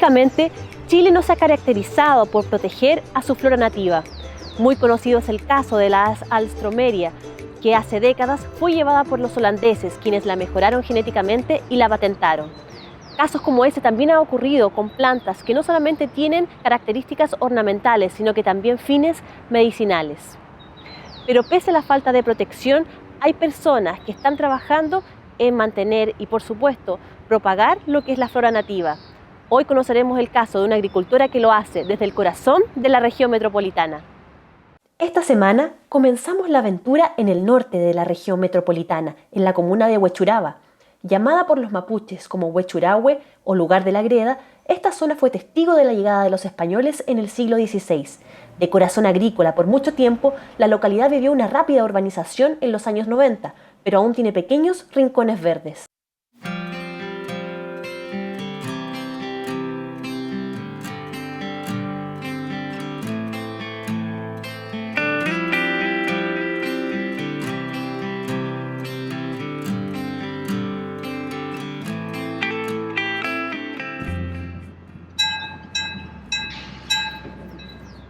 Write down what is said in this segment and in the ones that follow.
Históricamente, Chile no se ha caracterizado por proteger a su flora nativa. Muy conocido es el caso de la alstroemeria, que hace décadas fue llevada por los holandeses, quienes la mejoraron genéticamente y la patentaron. Casos como ese también han ocurrido con plantas que no solamente tienen características ornamentales, sino que también fines medicinales. Pero pese a la falta de protección, hay personas que están trabajando en mantener y, por supuesto, propagar lo que es la flora nativa. Hoy conoceremos el caso de una agricultora que lo hace desde el corazón de la región metropolitana. Esta semana comenzamos la aventura en el norte de la región metropolitana, en la comuna de Huechuraba. Llamada por los mapuches como Huechurahue o lugar de la greda, esta zona fue testigo de la llegada de los españoles en el siglo XVI. De corazón agrícola por mucho tiempo, la localidad vivió una rápida urbanización en los años 90, pero aún tiene pequeños rincones verdes.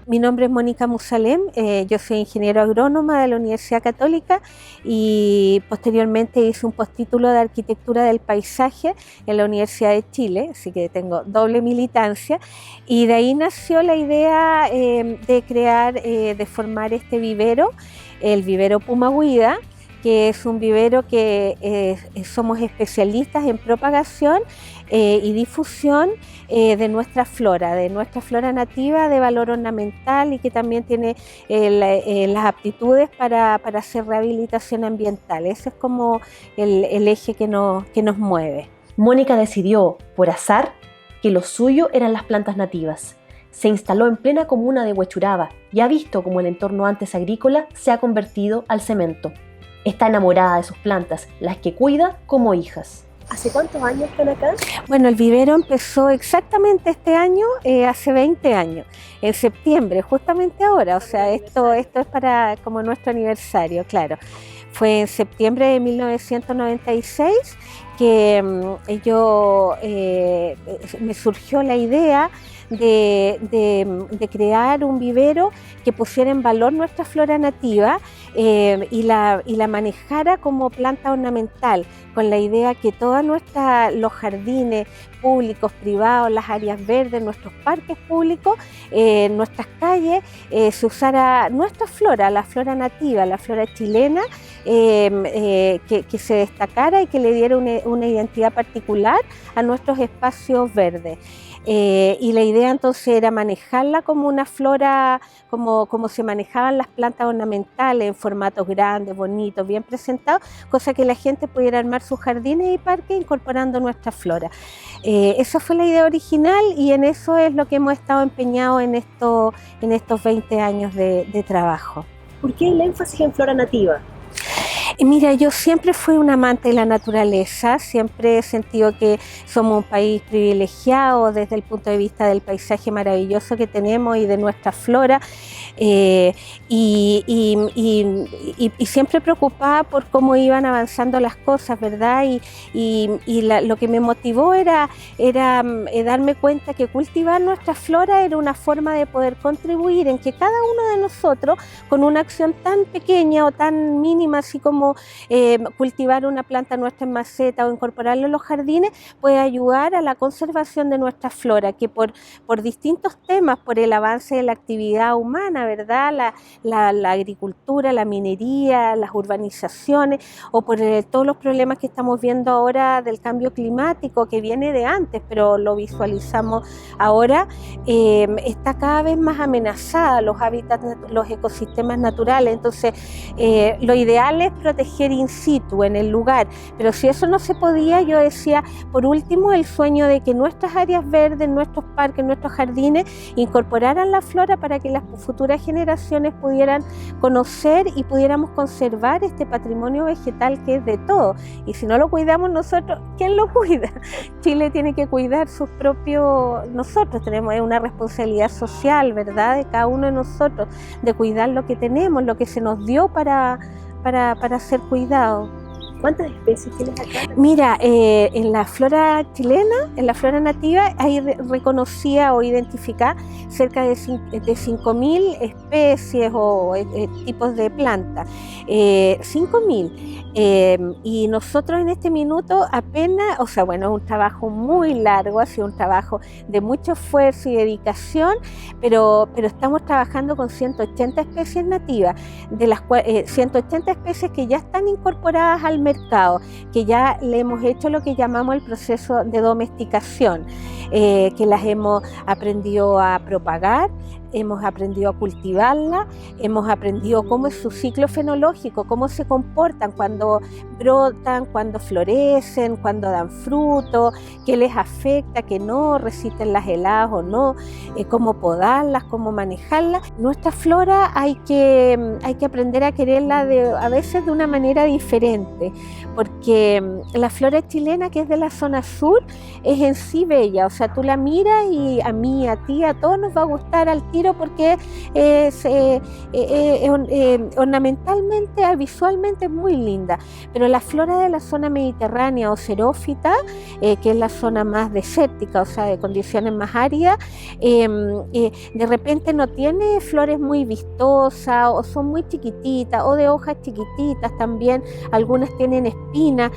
Mi nombre es Mónica Musalem, yo soy ingeniero agrónoma de la Universidad Católica y posteriormente hice un postítulo de Arquitectura del Paisaje en la Universidad de Chile, así que tengo doble militancia, y de ahí nació la idea de crear, de formar este vivero, el vivero Pumagüida, que es un vivero que somos especialistas en propagación y difusión de nuestra flora nativa de valor ornamental y que también tiene las aptitudes para hacer rehabilitación ambiental. Ese es como el eje que nos mueve. Mónica decidió, por azar, que lo suyo eran las plantas nativas. Se instaló en plena comuna de Huechuraba y ha visto cómo el entorno antes agrícola se ha convertido al cemento. Está enamorada de sus plantas, las que cuida como hijas. ¿Hace cuántos años están acá? Bueno, el vivero empezó exactamente este año, hace 20 años, en septiembre, justamente ahora. O sea, esto es para como nuestro aniversario, claro. Fue en septiembre de 1996 que me surgió la idea de crear un vivero que pusiera en valor nuestra flora nativa y la manejara como planta ornamental, con la idea que todos los jardines públicos, privados, las áreas verdes, nuestros parques públicos, nuestras calles, se usara nuestra flora, la flora nativa, la flora chilena, que se destacara y que le diera una identidad particular a nuestros espacios verdes. Y la idea entonces era manejarla como una flora, como se manejaban las plantas ornamentales, en formatos grandes, bonitos, bien presentados, cosa que la gente pudiera armar sus jardines y parques incorporando nuestra flora. Esa fue la idea original y en eso es lo que hemos estado empeñados en estos 20 años de trabajo. ¿Por qué el énfasis en flora nativa? Mira, yo siempre fui una amante de la naturaleza, siempre he sentido que somos un país privilegiado desde el punto de vista del paisaje maravilloso que tenemos y de nuestra flora, y siempre preocupada por cómo iban avanzando las cosas, ¿verdad? Lo que me motivó era darme cuenta que cultivar nuestra flora era una forma de poder contribuir en que cada uno de nosotros, con una acción tan pequeña o tan mínima, así como cultivar una planta nuestra en maceta o incorporarla en los jardines, puede ayudar a la conservación de nuestra flora, que por distintos temas, por el avance de la actividad humana, ¿verdad? La agricultura, la minería, las urbanizaciones, o por todos los problemas que estamos viendo ahora del cambio climático, que viene de antes, pero lo visualizamos ahora, está cada vez más amenazada los hábitats, los ecosistemas naturales. Entonces, lo ideal es proteger in situ, en el lugar, pero si eso no se podía, yo decía, por último, el sueño de que nuestras áreas verdes, nuestros parques, nuestros jardines incorporaran la flora para que las futuras generaciones pudieran conocer y pudiéramos conservar este patrimonio vegetal que es de todos. Y si no lo cuidamos nosotros, ¿quién lo cuida? Chile tiene que cuidar sus propios, nosotros tenemos una responsabilidad social, ¿verdad?, de cada uno de nosotros, de cuidar lo que tenemos, lo que se nos dio para ser cuidado. ¿Cuántas especies tienes acá? Mira, en la flora chilena, en la flora nativa, hay reconocida o identificada cerca de 5.000 especies o tipos de plantas. 5.000. Y nosotros en este minuto apenas, o sea, bueno, es un trabajo muy largo, ha sido un trabajo de mucho esfuerzo y dedicación, pero estamos trabajando con 180 especies nativas, de las 180 especies que ya están incorporadas al mercado, que ya le hemos hecho lo que llamamos el proceso de domesticación, que las hemos aprendido a propagar, hemos aprendido a cultivarla, hemos aprendido cómo es su ciclo fenológico, cómo se comportan cuando brotan, cuando florecen, cuando dan fruto, qué les afecta, qué no, resisten las heladas o no, cómo podarlas, cómo manejarlas. Nuestra flora hay que aprender a quererla a veces de una manera diferente, porque la flora chilena, que es de la zona sur, es en sí bella, o sea, tú la miras y a mí, a ti, a todos nos va a gustar al tiro porque es ornamentalmente, visualmente es muy linda, pero la flora de la zona mediterránea o xerófita, que es la zona más desértica, o sea, de condiciones más áridas, de repente no tiene flores muy vistosas o son muy chiquititas o de hojas chiquititas también, algunas tienen espinas,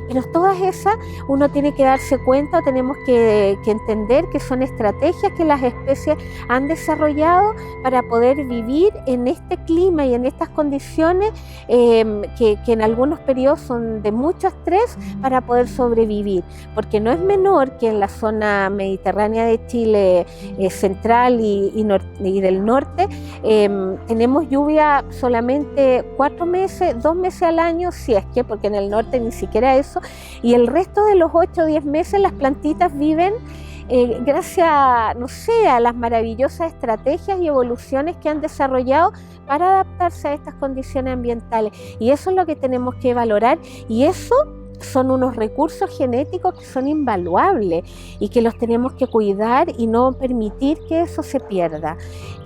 pero todas esas uno tiene que darse cuenta, tenemos que entender que son estrategias que las especies han desarrollado para poder vivir en este clima y en estas condiciones que en algunos periodos son de mucho estrés para poder sobrevivir, porque no es menor que en la zona mediterránea de Chile central y del norte tenemos lluvia solamente 4 meses, 2 meses al año, si es que, porque en el norte ni siquiera eso, y el resto de los 8 o 10 meses las plantitas viven gracias, no sé, a las maravillosas estrategias y evoluciones que han desarrollado para adaptarse a estas condiciones ambientales. Y eso es lo que tenemos que valorar, y eso son unos recursos genéticos que son invaluables y que los tenemos que cuidar y no permitir que eso se pierda.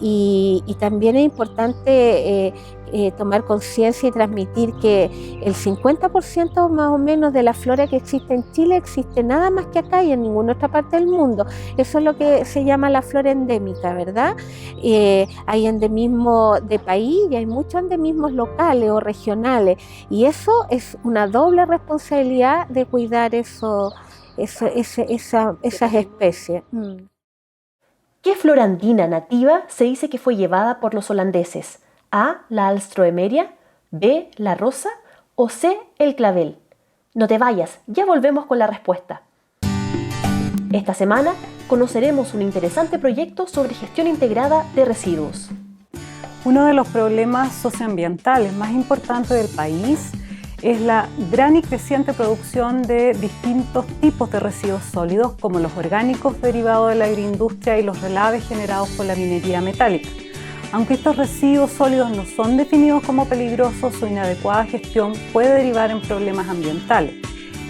Y también es importante tomar conciencia y transmitir que el 50% más o menos de la flora que existe en Chile existe nada más que acá y en ninguna otra parte del mundo. Eso es lo que se llama la flora endémica, ¿verdad? Hay endemismo de país y hay muchos endemismos locales o regionales, y eso es una doble responsabilidad de cuidar esas especies. ¿Qué flora andina nativa se dice que fue llevada por los holandeses? A, la alstroemeria, B, la rosa o C, el clavel. No te vayas, ya volvemos con la respuesta. Esta semana conoceremos un interesante proyecto sobre gestión integrada de residuos. Uno de los problemas socioambientales más importantes del país es la gran y creciente producción de distintos tipos de residuos sólidos, como los orgánicos derivados de la agroindustria y los relaves generados por la minería metálica. Aunque estos residuos sólidos no son definidos como peligrosos, su inadecuada gestión puede derivar en problemas ambientales.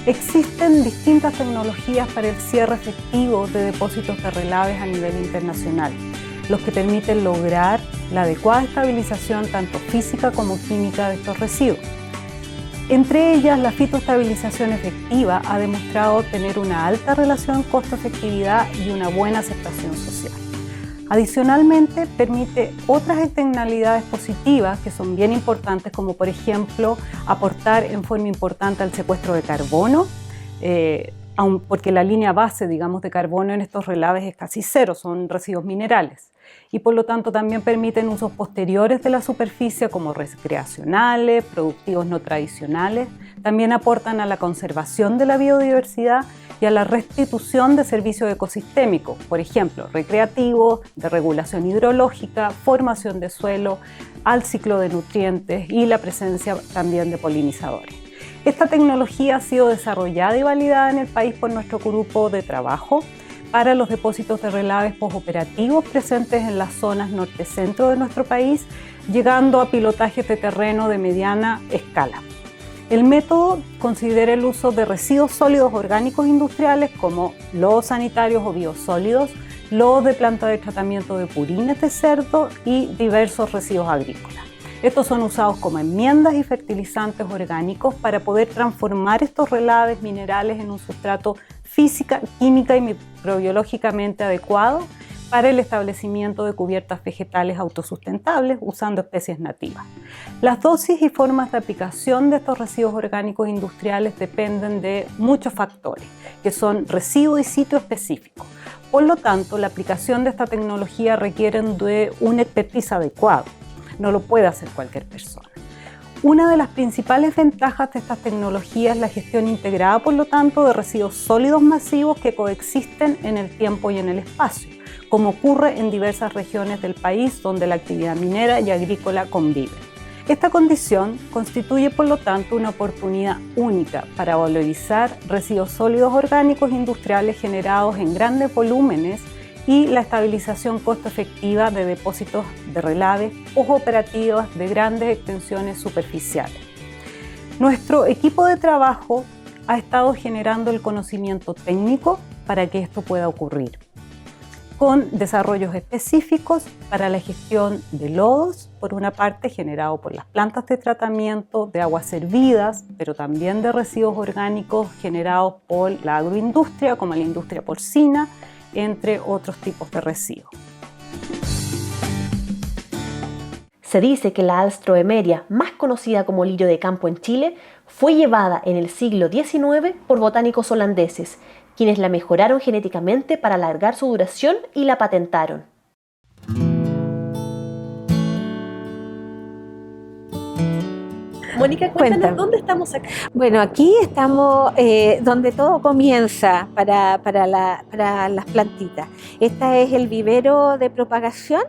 Existen distintas tecnologías para el cierre efectivo de depósitos de relaves a nivel internacional, los que permiten lograr la adecuada estabilización tanto física como química de estos residuos. Entre ellas, la fitoestabilización efectiva ha demostrado tener una alta relación costo-efectividad y una buena aceptación social. Adicionalmente, permite otras externalidades positivas que son bien importantes, como por ejemplo aportar en forma importante al secuestro de carbono, porque la línea base, digamos, de carbono en estos relaves es casi cero, son residuos minerales, y por lo tanto también permiten usos posteriores de la superficie como recreacionales, productivos no tradicionales. También aportan a la conservación de la biodiversidad y a la restitución de servicios ecosistémicos, por ejemplo, recreativos, de regulación hidrológica, formación de suelo, al ciclo de nutrientes y la presencia también de polinizadores. Esta tecnología ha sido desarrollada y validada en el país por nuestro grupo de trabajo para los depósitos de relaves posoperativos presentes en las zonas norte-centro de nuestro país, llegando a pilotajes de terreno de mediana escala. El método considera el uso de residuos sólidos orgánicos industriales como lodos sanitarios o biosólidos, lodos de planta de tratamiento de purines de cerdo y diversos residuos agrícolas. Estos son usados como enmiendas y fertilizantes orgánicos para poder transformar estos relaves minerales en un sustrato física, química y microbiológicamente adecuado para el establecimiento de cubiertas vegetales autosustentables usando especies nativas. Las dosis y formas de aplicación de estos residuos orgánicos industriales dependen de muchos factores, que son residuo y sitio específico. Por lo tanto, la aplicación de esta tecnología requiere de una expertise adecuada. No lo puede hacer cualquier persona. Una de las principales ventajas de estas tecnologías es la gestión integrada, por lo tanto, de residuos sólidos masivos que coexisten en el tiempo y en el espacio, como ocurre en diversas regiones del país donde la actividad minera y agrícola conviven. Esta condición constituye, por lo tanto, una oportunidad única para valorizar residuos sólidos orgánicos industriales generados en grandes volúmenes y la estabilización costo-efectiva de depósitos de relaves o operativas de grandes extensiones superficiales. Nuestro equipo de trabajo ha estado generando el conocimiento técnico para que esto pueda ocurrir, con desarrollos específicos para la gestión de lodos, por una parte generado por las plantas de tratamiento de aguas servidas, pero también de residuos orgánicos generados por la agroindustria, como la industria porcina, entre otros tipos de residuos. Se dice que la Alstroemeria, más conocida como lirio de campo en Chile, fue llevada en el siglo XIX por botánicos holandeses, quienes la mejoraron genéticamente para alargar su duración y la patentaron. Mónica, cuéntanos, Cuéntame. ¿dónde estamos acá? Bueno, aquí estamos donde todo comienza para las plantitas. Este es el vivero de propagación,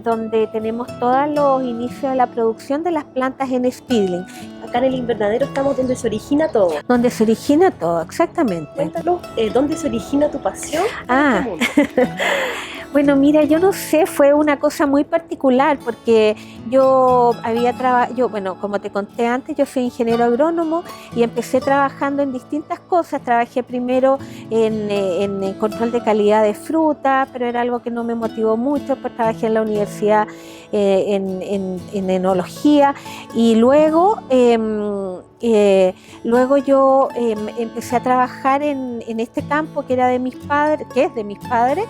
donde tenemos todos los inicios de la producción de las plantas en Speedling. Acá en el invernadero estamos donde se origina todo. Donde se origina todo, exactamente. Cuéntanos, ¿dónde se origina tu pasión? Ah, bueno, mira, yo no sé, fue una cosa muy particular porque yo bueno, como te conté antes, yo soy ingeniero agrónomo y empecé trabajando en distintas cosas. Trabajé primero en control de calidad de fruta, pero era algo que no me motivó mucho. Pues trabajé en la universidad en enología y luego yo empecé a trabajar en este campo que era de mis padres, que es de mis padres,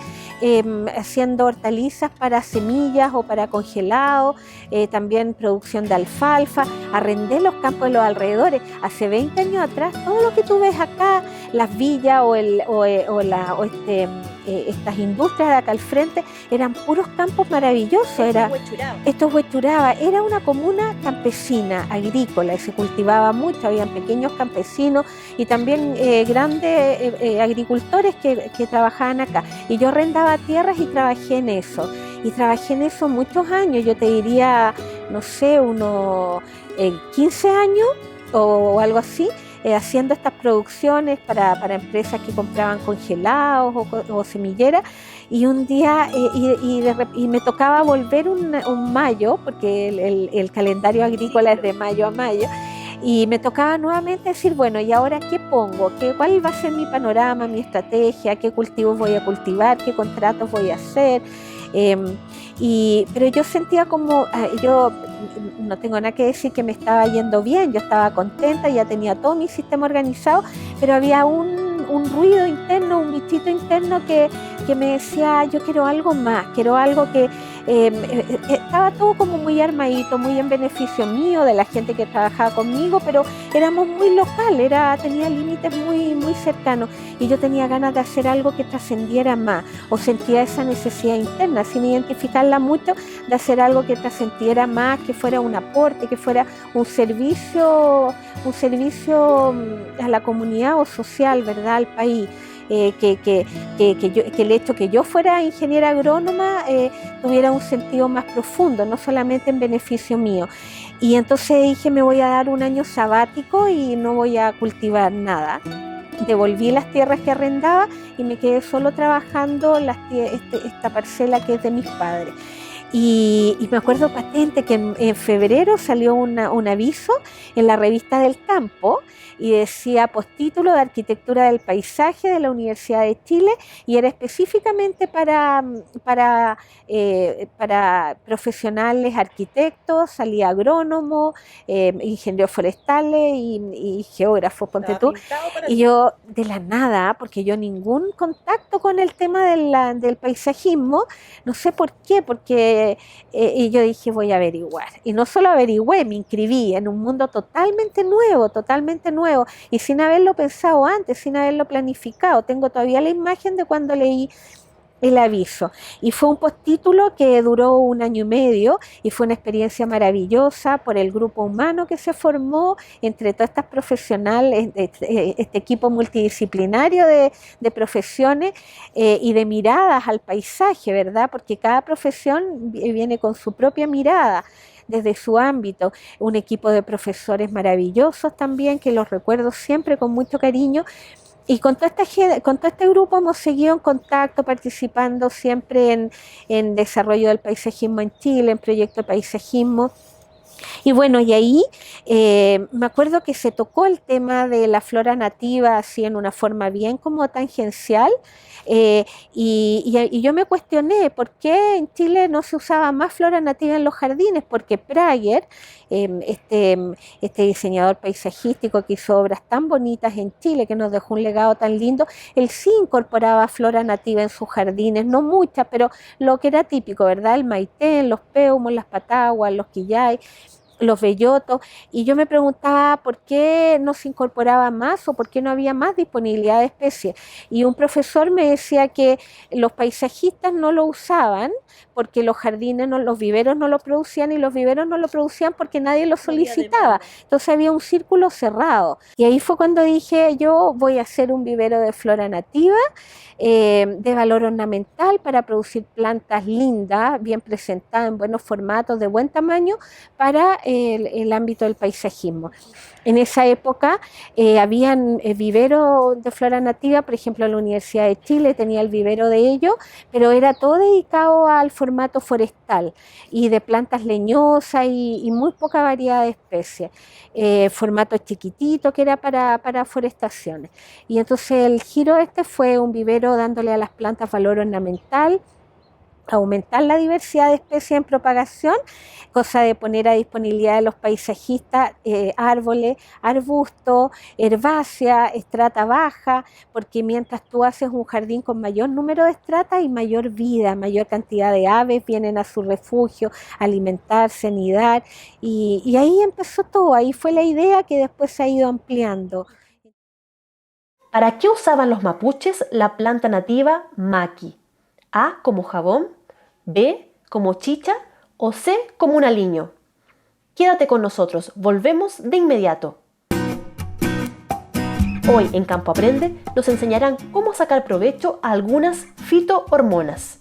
haciendo hortalizas para semillas o para congelado, también producción de alfalfa. Arrendé los campos de los alrededores. Hace 20 años atrás, todo lo que tú ves acá, las villas estas industrias de acá al frente, eran puros campos maravillosos. Esto es Huechuraba, era una comuna campesina, agrícola, y se cultivaba mucho, habían pequeños campesinos y también grandes agricultores que trabajaban acá. Y yo arrendaba tierras y trabajé en eso. Y trabajé en eso muchos años, yo te diría, no sé, unos 15 años o algo así, haciendo estas producciones para empresas que compraban congelados o semilleras. Y un día y me tocaba volver un mayo, porque el calendario agrícola es de mayo a mayo, y me tocaba nuevamente decir, bueno, ¿y ahora qué pongo? ¿Cuál va a ser mi panorama, mi estrategia? ¿Qué cultivos voy a cultivar? ¿Qué contratos voy a hacer? Pero yo sentía como, yo no tengo nada que decir que me estaba yendo bien, yo estaba contenta, ya tenía todo mi sistema organizado, pero había un ruido interno, un bichito interno que me decía, yo quiero algo más, quiero algo que estaba todo como muy armadito, muy en beneficio mío, de la gente que trabajaba conmigo, pero éramos muy local, tenía límites muy, muy cercanos, y yo tenía ganas de hacer algo que trascendiera más, o sentía esa necesidad interna, sin identificarla mucho, de hacer algo que trascendiera más, que fuera un aporte, que fuera un servicio a la comunidad o social, ¿verdad?, al país. Que el hecho que yo fuera ingeniera agrónoma tuviera un sentido más profundo, no solamente en beneficio mío. Y entonces dije, me voy a dar un año sabático y no voy a cultivar nada. Devolví las tierras que arrendaba y me quedé solo trabajando esta parcela que es de mis padres. Y me acuerdo patente que en febrero salió un aviso en la revista del Campo y decía postítulo de Arquitectura del Paisaje de la Universidad de Chile, y era específicamente para profesionales arquitectos, salía agrónomo, ingenieros forestales y geógrafos, ponte tú. Y yo de la nada, porque yo ningún contacto con el tema del paisajismo, no sé por qué, porque y yo dije voy a averiguar. Y no solo averigüé, me inscribí en un mundo totalmente nuevo y sin haberlo pensado antes, sin haberlo planificado. Tengo todavía la imagen de cuando leí el aviso, y fue un postítulo que duró 1 año y medio y fue una experiencia maravillosa por el grupo humano que se formó entre todas estas profesionales, este equipo multidisciplinario de profesiones y de miradas al paisaje, ¿verdad? Porque cada profesión viene con su propia mirada desde su ámbito, un equipo de profesores maravillosos también, que los recuerdo siempre con mucho cariño. Y con todo este grupo hemos seguido en contacto, participando siempre en desarrollo del paisajismo en Chile, en proyectos de paisajismo. Y bueno, y ahí me acuerdo que se tocó el tema de la flora nativa así en una forma bien como tangencial, y yo me cuestioné por qué en Chile no se usaba más flora nativa en los jardines, porque Prager, este diseñador paisajístico que hizo obras tan bonitas en Chile, que nos dejó un legado tan lindo, él sí incorporaba flora nativa en sus jardines, no muchas, pero lo que era típico, ¿verdad? El maitén, los peumos, las pataguas, los quillay, los bellotos, y yo me preguntaba por qué no se incorporaba más o por qué no había más disponibilidad de especies. Y un profesor me decía que los paisajistas no lo usaban porque los jardines, los viveros no lo producían, y los viveros no lo producían porque nadie lo solicitaba. Entonces había un círculo cerrado. Y ahí fue cuando dije, yo voy a hacer un vivero de flora nativa, de valor ornamental, para producir plantas lindas, bien presentadas, en buenos formatos, de buen tamaño, para el ámbito del paisajismo. En esa época habían viveros de flora nativa, por ejemplo, la Universidad de Chile tenía el vivero de ellos, pero era todo dedicado al formato forestal y de plantas leñosas y muy poca variedad de especies. Formato chiquitito que era para forestaciones. Y entonces el giro fue un vivero dándole a las plantas valor ornamental, aumentar la diversidad de especies en propagación, cosa de poner a disponibilidad de los paisajistas árboles, arbustos, herbáceas, estrata baja, porque mientras tú haces un jardín con mayor número de estratas y mayor vida, mayor cantidad de aves vienen a su refugio, a alimentarse, nidar, y ahí empezó todo, ahí fue la idea que después se ha ido ampliando. ¿Para qué usaban los mapuches la planta nativa maqui? A como jabón, B como chicha o C como un aliño. Quédate con nosotros, volvemos de inmediato. Hoy en Campo Aprende nos enseñarán cómo sacar provecho a algunas fitohormonas.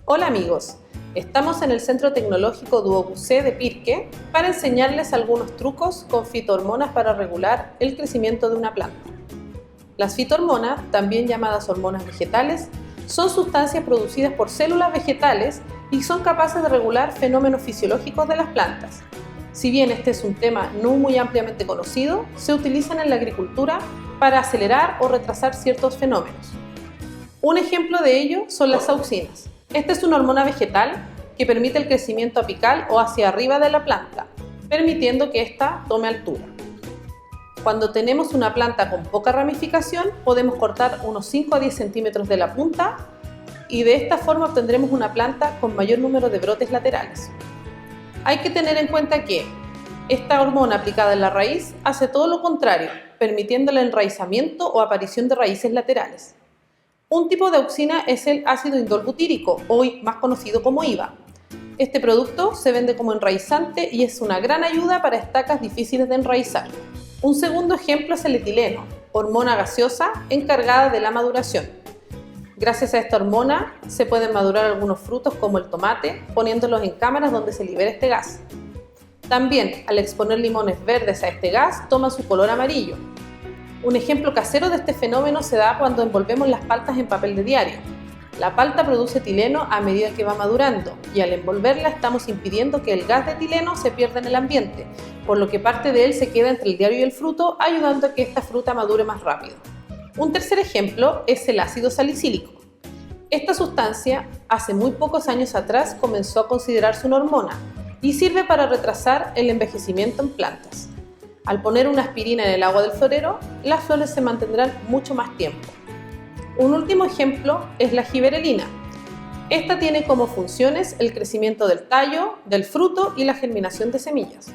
Hola amigos, estamos en el Centro Tecnológico Duobucé de Pirque para enseñarles algunos trucos con fitohormonas para regular el crecimiento de una planta. Las fitohormonas, también llamadas hormonas vegetales, son sustancias producidas por células vegetales y son capaces de regular fenómenos fisiológicos de las plantas. Si bien este es un tema no muy ampliamente conocido, se utilizan en la agricultura para acelerar o retrasar ciertos fenómenos. Un ejemplo de ello son las auxinas. Esta es una hormona vegetal que permite el crecimiento apical o hacia arriba de la planta, permitiendo que ésta tome altura. Cuando tenemos una planta con poca ramificación, podemos cortar unos 5 a 10 centímetros de la punta y de esta forma obtendremos una planta con mayor número de brotes laterales. Hay que tener en cuenta que esta hormona aplicada en la raíz hace todo lo contrario, permitiendo el enraizamiento o aparición de raíces laterales. Un tipo de auxina es el ácido indolbutírico, hoy más conocido como IVA. Este producto se vende como enraizante y es una gran ayuda para estacas difíciles de enraizar. Un segundo ejemplo es el etileno, hormona gaseosa encargada de la maduración. Gracias a esta hormona se pueden madurar algunos frutos como el tomate, poniéndolos en cámaras donde se libera este gas. También, al exponer limones verdes a este gas, toma su color amarillo. Un ejemplo casero de este fenómeno se da cuando envolvemos las paltas en papel de diario. La palta produce etileno a medida que va madurando y al envolverla estamos impidiendo que el gas de etileno se pierda en el ambiente, por lo que parte de él se queda entre el diario y el fruto, ayudando a que esta fruta madure más rápido. Un tercer ejemplo es el ácido salicílico. Esta sustancia, hace muy pocos años atrás, comenzó a considerarse una hormona y sirve para retrasar el envejecimiento en plantas. Al poner una aspirina en el agua del florero, las flores se mantendrán mucho más tiempo. Un último ejemplo es la giberelina. Esta tiene como funciones el crecimiento del tallo, del fruto y la germinación de semillas.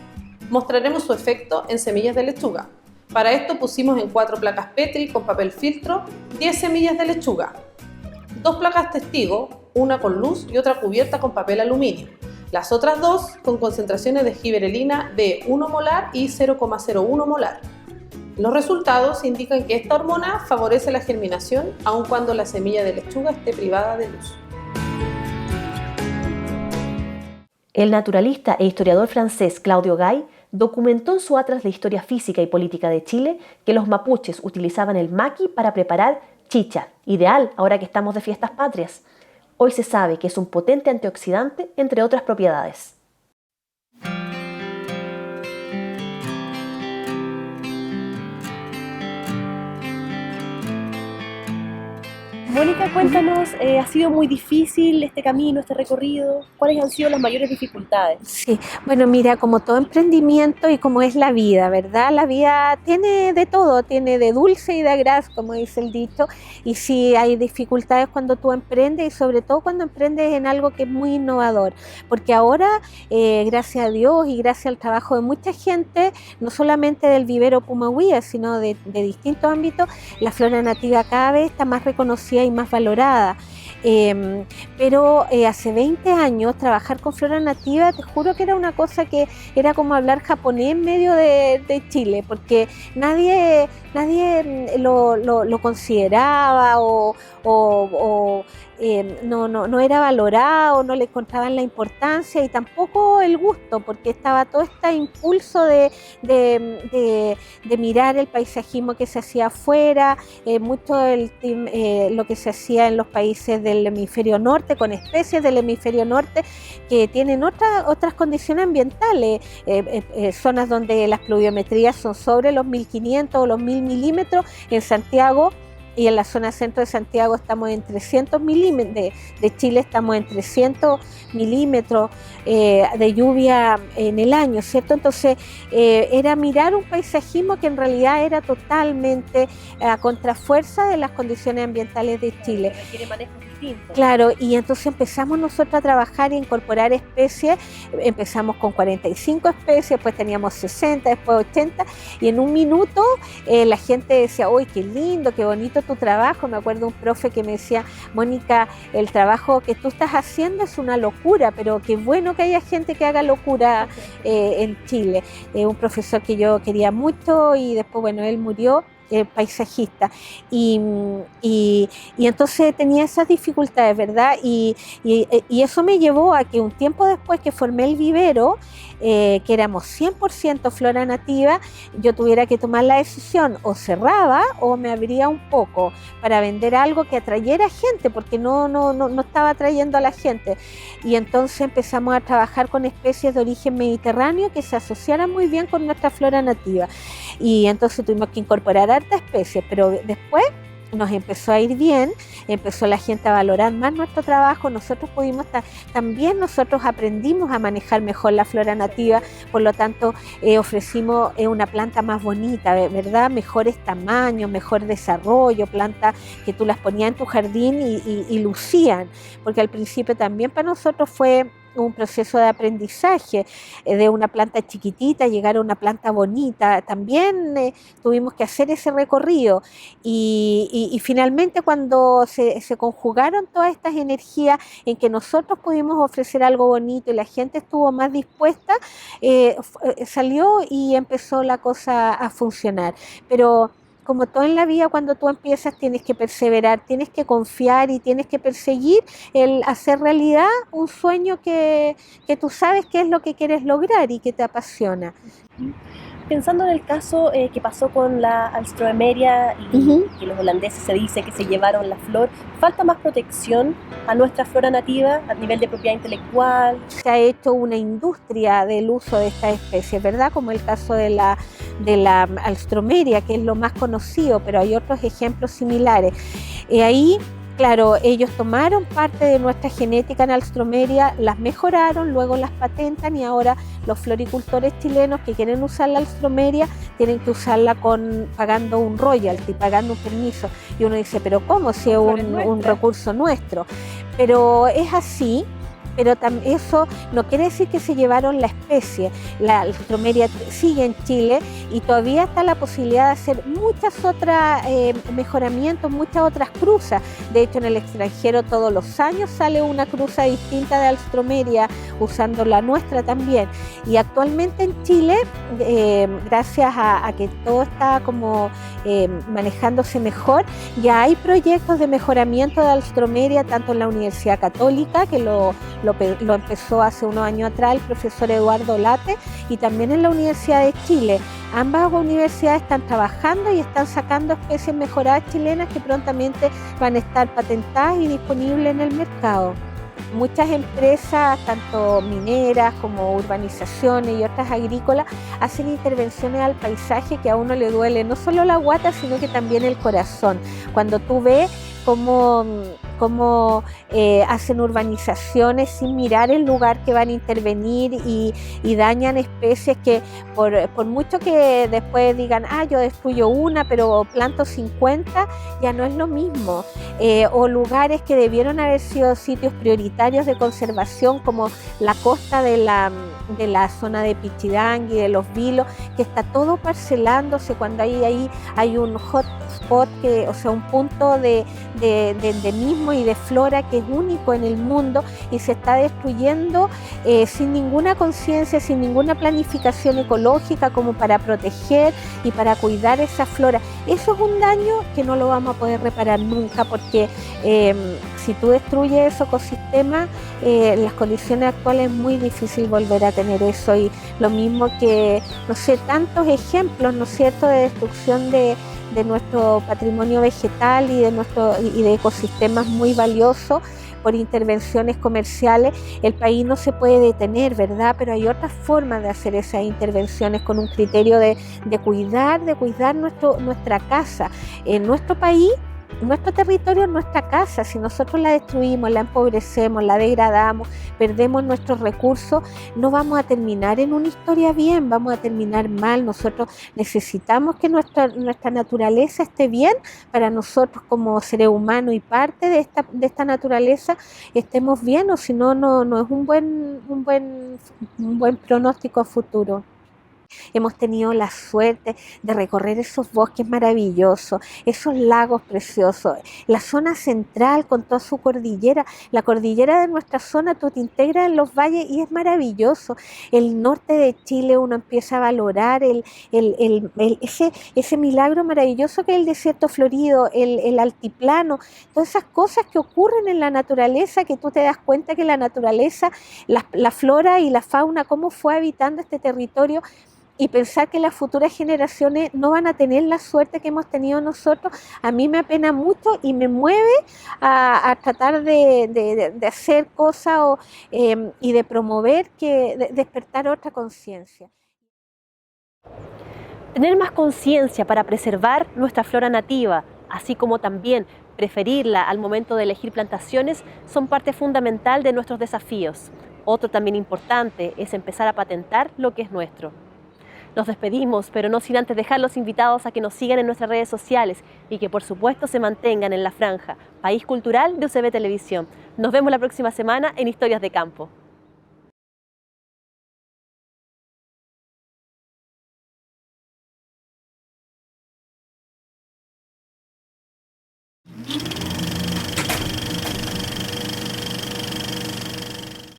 Mostraremos su efecto en semillas de lechuga. Para esto pusimos en 4 placas Petri con papel filtro 10 semillas de lechuga, 2 placas testigo, una con luz y otra cubierta con papel aluminio. Las otras 2 con concentraciones de giberelina de 1 molar y 0,01 molar. Los resultados indican que esta hormona favorece la germinación aun cuando la semilla de lechuga esté privada de luz. El naturalista e historiador francés Claudio Gay documentó en su Atlas de Historia Física y Política de Chile que los mapuches utilizaban el maqui para preparar chicha, ideal ahora que estamos de fiestas patrias. Hoy se sabe que es un potente antioxidante, entre otras propiedades. Mónica, cuéntanos, ¿ha sido muy difícil este camino, este recorrido? ¿Cuáles han sido las mayores dificultades? Sí, bueno, mira, como todo emprendimiento y como es la vida, ¿verdad? La vida tiene de todo, tiene de dulce y de gras, como dice el dicho, y sí hay dificultades cuando tú emprendes y sobre todo cuando emprendes en algo que es muy innovador, porque ahora, gracias a Dios y gracias al trabajo de mucha gente, no solamente del vivero Pumahuía, sino de distintos ámbitos, la flora nativa cada vez está más reconocida y más valorada. Pero hace 20 años trabajar con flora nativa, te juro que era una cosa que era como hablar japonés en medio de Chile, porque nadie lo consideraba o no era valorado, no le encontraban la importancia y tampoco el gusto, porque estaba todo este impulso de mirar el paisajismo que se hacía afuera, mucho lo que se hacía en los países del hemisferio norte, con especies del hemisferio norte que tienen otras condiciones ambientales, zonas donde las pluviometrías son sobre los 1500 o los 1000 milímetros. En Santiago y en la zona centro de Santiago estamos en 300 milímetros, de Chile estamos en 300 milímetros de lluvia en el año, ¿cierto? Entonces era mirar un paisajismo que en realidad era totalmente a contrafuerza de las condiciones ambientales de Chile. Tiene manejos distintos. Claro, y entonces empezamos nosotros a trabajar e incorporar especies, empezamos con 45 especies, después teníamos 60, después 80, y en un minuto la gente decía, uy, qué lindo, qué bonito tu trabajo. Me acuerdo un profe que me decía, Mónica, el trabajo que tú estás haciendo es una locura, pero qué bueno que haya gente que haga locura en Chile. Un profesor que yo quería mucho y después, bueno, él murió. Paisajista y entonces tenía esas dificultades, ¿verdad? Y eso me llevó a que un tiempo después que formé el vivero, que éramos 100% flora nativa, yo tuviera que tomar la decisión, o cerraba o me abría un poco para vender algo que atrayera gente, porque no estaba atrayendo a la gente. Y entonces empezamos a trabajar con especies de origen mediterráneo que se asociaran muy bien con nuestra flora nativa. Y entonces tuvimos que incorporar harta especies, pero después nos empezó a ir bien, empezó la gente a valorar más nuestro trabajo, nosotros aprendimos a manejar mejor la flora nativa, por lo tanto ofrecimos una planta más bonita, ¿verdad? Mejores tamaños, mejor desarrollo, plantas que tú las ponías en tu jardín y lucían, porque al principio también para nosotros fue un proceso de aprendizaje, de una planta chiquitita llegar a una planta bonita. También tuvimos que hacer ese recorrido y finalmente cuando se conjugaron todas estas energías en que nosotros pudimos ofrecer algo bonito y la gente estuvo más dispuesta, salió y empezó la cosa a funcionar. Pero como todo en la vida, cuando tú empiezas tienes que perseverar, tienes que confiar y tienes que perseguir el hacer realidad un sueño que tú sabes qué es lo que quieres lograr y que te apasiona. Pensando en el caso que pasó con la Alstroemeria y que los holandeses se dice que se llevaron la flor, ¿falta más protección a nuestra flora nativa a nivel de propiedad intelectual? Se ha hecho una industria del uso de esta especie, ¿verdad? Como el caso de la Alstroemeria, que es lo más conocido, pero hay otros ejemplos similares. Ahí, claro, ellos tomaron parte de nuestra genética en Alstroemeria, las mejoraron, luego las patentan y ahora los floricultores chilenos que quieren usar la Alstroemeria tienen que usarla pagando un royalty, pagando un permiso. Y uno dice, pero ¿cómo si es un recurso nuestro? Pero es así. Pero eso no quiere decir que se llevaron la especie. La Alstroemeria sigue en Chile y todavía está la posibilidad de hacer muchas otras mejoramientos, muchas otras cruzas. De hecho, en el extranjero todos los años sale una cruza distinta de Alstroemeria usando la nuestra también. Y actualmente en Chile, gracias a que todo está como manejándose mejor, ya hay proyectos de mejoramiento de Alstroemeria tanto en la Universidad Católica, que lo empezó hace unos años atrás el profesor Eduardo Late, y también en la Universidad de Chile. Ambas universidades están trabajando y están sacando especies mejoradas chilenas que prontamente van a estar patentadas y disponibles en el mercado. Muchas empresas, tanto mineras como urbanizaciones y otras agrícolas, hacen intervenciones al paisaje que a uno le duele no solo la guata, sino que también el corazón. Cuando tú ves cómo hacen urbanizaciones sin mirar el lugar que van a intervenir y dañan especies que por mucho que después digan, yo destruyo una pero planto 50, ya no es lo mismo. O lugares que debieron haber sido sitios prioritarios de conservación como la costa de la zona de Pichidangui, de Los Vilos, que está todo parcelándose cuando ahí hay un hotspot, o sea, un punto de endemismo y de flora que es único en el mundo y se está destruyendo sin ninguna conciencia, sin ninguna planificación ecológica como para proteger y para cuidar esa flora. Eso es un daño que no lo vamos a poder reparar nunca porque si tú destruyes ese ecosistema, en las condiciones actuales es muy difícil volver a tener eso. Y lo mismo que, no sé, tantos ejemplos, ¿no es cierto?, de destrucción de nuestro patrimonio vegetal y de ecosistemas muy valiosos por intervenciones comerciales. El país no se puede detener, ¿verdad? Pero hay otras formas de hacer esas intervenciones con un criterio de cuidar nuestra casa. En nuestro país, nuestro territorio es nuestra casa. Si nosotros la destruimos, la empobrecemos, la degradamos, perdemos nuestros recursos, no vamos a terminar en una historia bien, vamos a terminar mal. Nosotros necesitamos que nuestra naturaleza esté bien para nosotros como seres humanos y parte de esta naturaleza estemos bien, o si no, no es un buen pronóstico a futuro. Hemos tenido la suerte de recorrer esos bosques maravillosos, esos lagos preciosos, la zona central con toda su cordillera. La cordillera de nuestra zona, tú te integras en los valles y es maravilloso. El norte de Chile uno empieza a valorar ese milagro maravilloso que es el desierto florido, el altiplano, todas esas cosas que ocurren en la naturaleza, que tú te das cuenta que la naturaleza, la flora y la fauna, cómo fue habitando este territorio, y pensar que las futuras generaciones no van a tener la suerte que hemos tenido nosotros, a mí me apena mucho y me mueve a tratar de hacer cosas y de promover, despertar otra conciencia. Tener más conciencia para preservar nuestra flora nativa, así como también preferirla al momento de elegir plantaciones, son parte fundamental de nuestros desafíos. Otro también importante es empezar a patentar lo que es nuestro. Nos despedimos, pero no sin antes dejarlos invitados a que nos sigan en nuestras redes sociales y que por supuesto se mantengan en la franja País Cultural de UCB Televisión. Nos vemos la próxima semana en Historias de Campo.